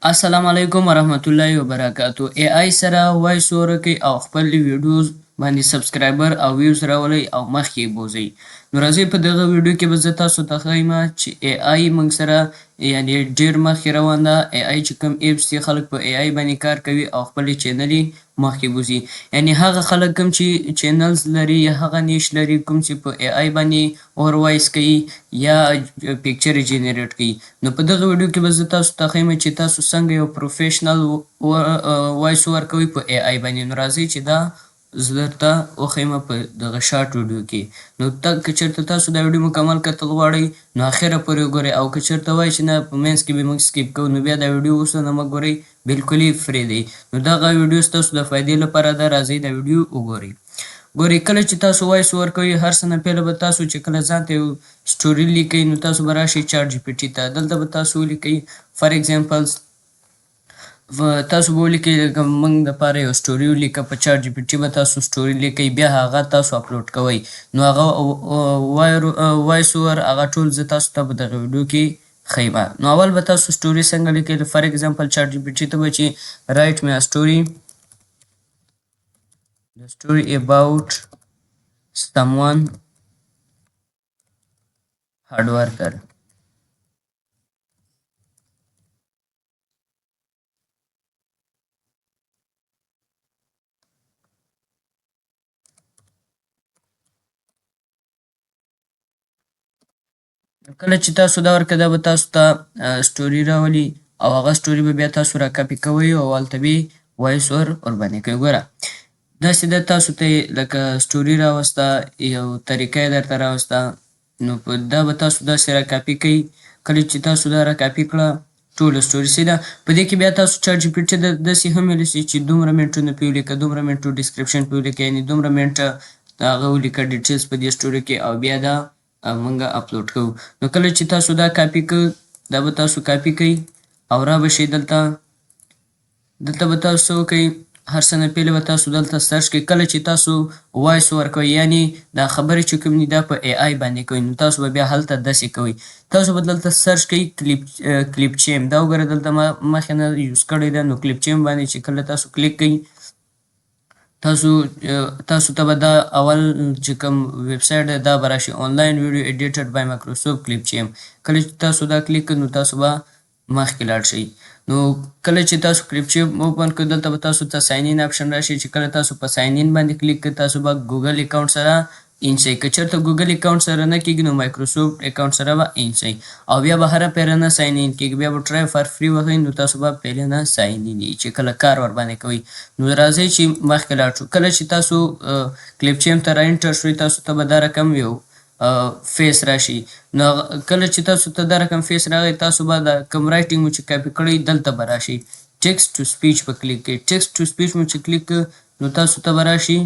السلام علیکم ورحمت الله وبرکاتو. ای آی سره وایس اوور کوي او خپل ویډیوز باندې سبسکرایبر او ویوز راولئ او مخکې یې بوځئ. نو راځئ په دغه ویډیو کې به زه تاسو ته ښیم چې ای آی موږ سره یعنې ډېر مخکې روان ده. ای آی چې کوم ایپس دي خلک په ای آی باندې کار کوي او خپلې چینل یې مخکې بوځي. یعنې هغه خلک کوم چې چینلز لري یا هغه نیش لري کوم چې په ای آی باندې اور وایس کوي یا پیکچر یې جنریټ کوي. نو په دغه ویډیو کې به زه تاسو ته ښیم چې تاسو څنګه یو پروفیشنل وایس اوور کوئ په ای آی باندې. نو راځئ چې دا زه درته وښیم په دغه شارټ ویډیو کې. نو که چېرته تاسو دا ویډیو مکمل کتل غواړئ نو اخره پورې وګورئ او که چېرته وایئ چې نه په منځ کې به موږ سکیپ کوو نو بیا دا ویډیو اوس نه مه ګورئ، بلکل یې فري دی. نو دغه ویډیو ستاسو د فایدې لپاره ده، راځئ دا ویډیو وګورئ. ګورئ کله چې تاسو وایس اوور کوئ هر څه نه پیله به تاسو چې کله ځان ته یو سټوري لیکئ نو تاسو به راشئ چاټ جي پي ټي ته. دلته به تاسو ولیکئ فار ایګزامپل تاسو به ولیکئ لکه موږ دپاره یو سټوري ولیکه په چاټ جي پي ټي به تاسو سټوري لیکئ بیا هغه تاسو اپلوډ کوئ. نو هغه وایس اوور هغه ټول زه تاسو ته په دغه ویډیو کې ښیم. نو اول به تاسو سټوري څنګه لیکئ فار ایګزامپل چاټ جي پي ټي ته به چې رایټ می ا سټوري the story about someone hard worker. کله چې تاسو دا ورکړه دا به تاسو ته سټوري راولي او هغه سټوري به بیا تاسو را کاپي کوئ او هلته به یې وایس اوور ورباندې کوئ. ګوره داسې ده تاسو ته یې لکه سټوري راوسته، یو طریقه یې درته راوسته، نو په دا به تاسو داسې را کاپي کوئ. کله چې تاسو دا را کاپي کړه ټوله سټوري سیده په دې کې بیا تاسو چاټ جي پي ټي ته داسې هم ویلی سئ چې دومره منټونه پرې ولیکه، دومره منټو ډسکرپشن پرې ولیکه، یعنې دومره منټه هغه ولیکه ډیټیلز په دې سټوري کې او بیا دا موږ اپلوډ کوو. نو کله چې تاسو دا کاپي کړ دا به تاسو کاپي کوئ او را به شئ دلته به تاسو څه وکئ هر څه نه پیله به تاسو دلته سرچ کړئ. کله چې تاسو وایس اوور کوئ یعنې دا خبرې چې کوم دي دا په ای آی باندې کوئ نو تاسو به بیا هلته داسې کوئ. تاسو به دلته سرچ کئ کلیپ چیم، دا وګوره دلته ما مخکې نه یوز کړی ده. نو کلیپ چیم باندې چې کله تاسو کلیک کئ تاسو ته به دا اول چې کوم ویب سایټ دی دا به راشي آنلاین ویډیو ایډیټډ بای مایکروسافټ کلیپ چیم. کله چې تاسو دا کلیک کړئ نو تاسو به مخکې لاړ شئ. نو کله چې تاسو کلیپ چیم اوپن کړئ دلته به تاسو ته ساین ان آپشن راشي چې کله تاسو په ساین ان باندې کلیک کړئ تاسو به ګوګل اکاونټ سره ان شئ. که چېرته ګوګل اکاونټ سره نه کېږي نو مایکروسافټ اکاونټ سره به ان شئ او بیا به هره پیره نه ساین ان کېږي، بیا به ټرای فار فري وهئ نو تاسو به پیله نه ساین ان چې کله کار ورباندې کوئ. نو راځئ چې مخکې لاړ شو. کله چې تاسو کلیپ چیم ته را انټر شوئ تاسو ته به دا رقم یو فیس راشي. نو کله چې تاسو ته دا رقم فیس راغی تاسو به دا کوم رایټینګ مو چې کاپي کړی دلته به راشي ټیکسټ ټو سپیچ به کلیک کړئ. ټیکسټ ټو سپیچ مو چې کلیک نو تاسو ته به راشي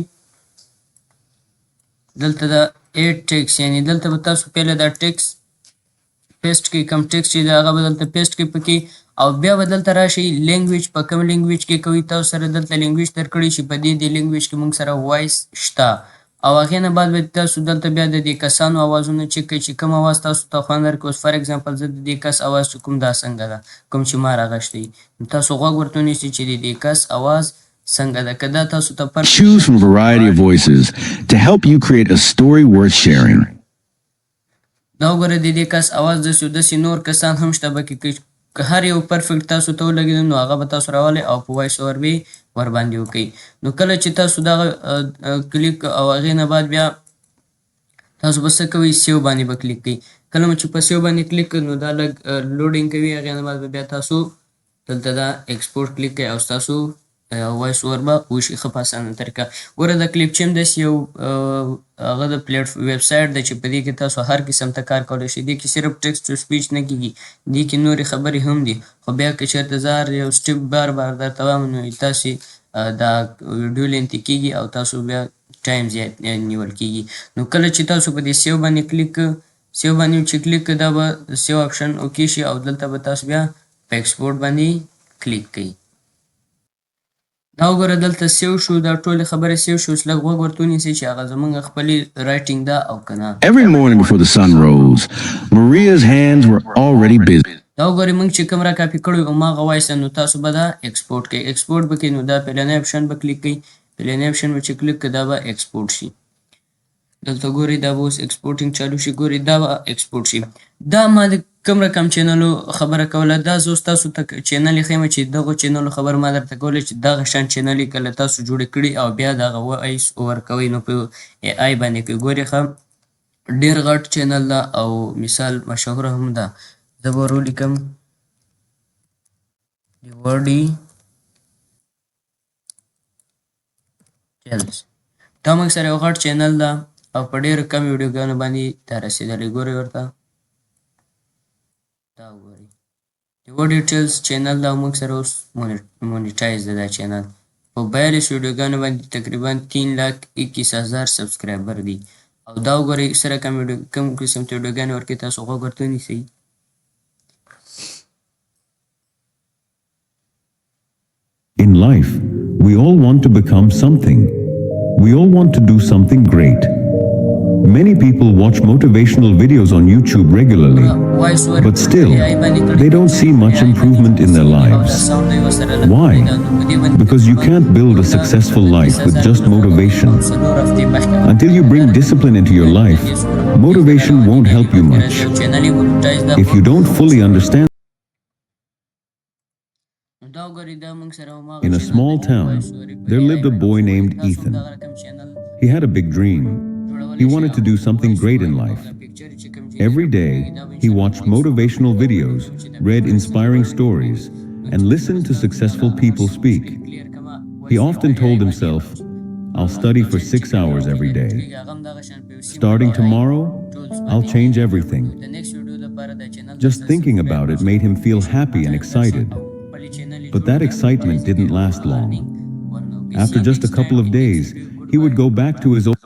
دلته دا ایډ ټیکس، یعنې دلته به تاسو پیله دا ټیکس پیسټ کړئ، کوم ټیکس چې دی هغه به دلته پیسټ کړئ پکې او بیا به دلته راشئ لینګویج په کوم لینګویج کې کوئ. تاسو سره دلته لینګویج درکړی چې په دې لینګویج کې موږ سره وایس شته او هغې نه بعد به تاسو دلته بیا د دې کسانو اوازونه چک کړئ چې کوم اواز تاسو ته خوند درکړي. اوس فار ایګزامپل زه د دې کس اواز چې کوم دا څنګه ده کوم چې ما راغشتی نو تاسو غوږ ورته ونیسئ چې د دې کس اواز څنګه ده. که دا تاسو ته Choose from a variety of voices to help you create a story worth sharing. دا وګوره د دې کس اواز داسې نور کسان هم شته پکې که هر یو پرفیکټ تاسو ته ولګېده نو هغه به تاسو راولئ او په وایس اوور به یې ورباندې وکئ. نو کله چې تاسو دغه کلیک او هغې نه بعد بیا تاسو به څه کوئ سیو باندې به کلیک کوئ. کله مو چې په سیو باندې کلیک کړ نو دا لږ لوډینګ کوي، هغې نه بعد به بیا تاسو دلته دا ایکسپورټ کلیک کوئ او ستاسو وایس اوور به وشي ښه په اسانه طریقه. ګوره د کلیپ چیم داسې یو هغه د ویب سایټ دی چې په دې کې تاسو هر قسم ته کار کولی شئ. دې کې صرف ټیکسټ ټو سپیچ نه کېږي، دې کې نورې خبرې هم دي، خو بیا که چېرته زه هر یو سټپ بار درته وایم نو تاسې دا ویډیو لینتي کېږي او تاسو بیا ټایم زیات نیول کېږي. نو کله چې تاسو په دې سیو باندې کلیک سیو باندې چې کلیک دا به سیو آپشن اوکې شي او دلته به تاسو بیا په ایکسپورټ باندې کلیک کوئ. دا وګوره دلته سیو شو، دا ټولې خبرې سیو شو. اوس لږ غوږ ورته ونیسئ چې هغه زموږ خپلې رایټینګ ده او که نه. Every morning before the sun rose, Maria's hands were already busy. دا وګورئ موږ چې کوم را کاپي کړی هماغه وایس نو تاسو به دا ایکسپورټ کوئ. ایکسپورټ به کوئ نو دا پلنی اپشن به کلیک کوئ. پلنی اپشن به چې کلیک کړئ دا به ایکسپورټ شي. دلته ګورئ دا به اوس ایکسپورټینګ چالو شي. ګورئ دا به ایکسپورټ شي. دا ما د کوم رقم چینلو خبره کوله دا زه اوس تاسو ته چینل یې ښیم چې دغو چینلو خبر ما درته کولی چې دغه شان چینل یې کله تاسو جوړې کړي او بیا دغه وایس اوور کوئ نو په ای آی باندې کوئ. ګورئ ښه ډېر غټ چینل ده او مثال مشهوره هم ده. زه به ورولیکم وردي چینلز. دا موږ سره یو غټ چینل ده او په ډېرو کم ویډیوګانو باندې دا رسېدلی. ګورئ ورته دا وګورئ د وډ ډیټیلز چینل دا موږ سره اوس مونیټایز ده دا چینل. په 42 ویډیوګانو باندې تقریبا 3,21,000 سبسکرایبر دي او دا وګورئ سره کوم قسم ته ویډیوګانې ورکوي. تاسو غوږ ورته ونیسئ. In life, we all want to become something. We all want to do something great. Many people watch motivational videos on YouTube regularly, but still, they don't see much improvement in their lives. Why? Because you can't build a successful life with just motivation. Until you bring discipline into your life, motivation won't help you much. If you don't fully understand, in a small town, there lived a boy named Ethan. He had a big dream. He wanted to do something great in life. Every day, he watched motivational videos, read inspiring stories, and listened to successful people speak. He often told himself, "I'll study for 6 hours every day. Starting tomorrow, I'll change everything." Just thinking about it made him feel happy and excited. But that excitement didn't last long. After just a couple of days, he would go back to his old